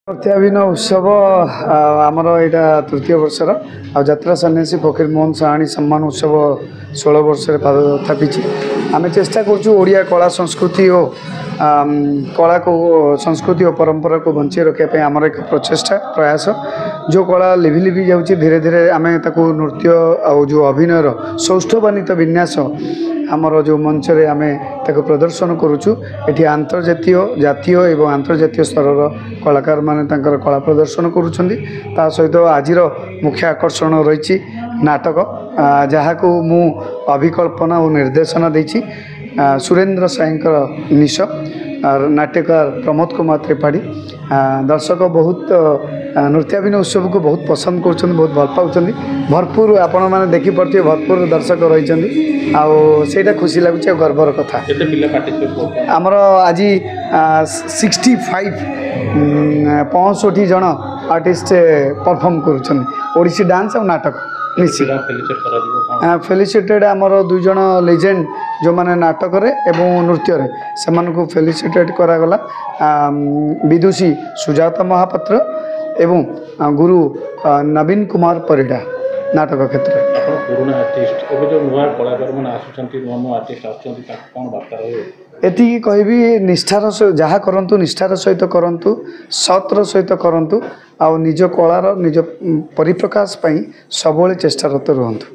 नृत्याभिनय उत्सव आमर यहाँ तृतीय वर्षर आत्रा सन्यासी फकीर मोहन साहानी सम्मान उत्सव 16 वर्ष पाद थापी आम चेष्टा करिया कला संस्कृति और कला को संस्कृति और परंपरा को बंची रखापी आमर एक प्रचेषा प्रयास जो कला लिभि लिभि जाऊँगी धीरे धीरे आम नृत्य आ जो अभिनयर सौष्ठवानित विन्यास आमर जो मंच रे आमे ताको प्रदर्शन करुचु एठी अंतर्जातीय जातीय एवं अंतर्जातीय स्तर कलाकार माने तांकर कला प्रदर्शन करुछंदी ता सहित आजिर मुख्य आकर्षण रही नाटक जहाँ को मु अभिकल्पना और निर्देशना देछि सुरेंद्र साईंकर निश और नाट्यकार प्रमोद कुमार त्रिपाठी दर्शक बहुत नृत्याभिनय उत्सव को बहुत पसंद कर बहुत भल पाँच भरपूर आपण मैंने देखिपे भरपूर दर्शक रही आईटा खुशी लगुच गर्वर कथा आमर आज 65 जन आर्टिस्ट परफॉर्म करोडिसी डांस और नाटक फेलिसिटेड आमर 2 जन लेजेंड जो माने नाटक रे एवं नृत्य रे सेमान को फेलिसिटेड करागला विदुषी सुजाता महापात्र एवं गुरु नवीन कुमार परिडा नाटक क्षेत्र एति कहबी निष्ठार जहाँ करंतु निष्ठार सहित करंतु सतर सहित करंतु आ निज कलार निज परिप्रकाश पई सबले चेष्टारत रुहंतु।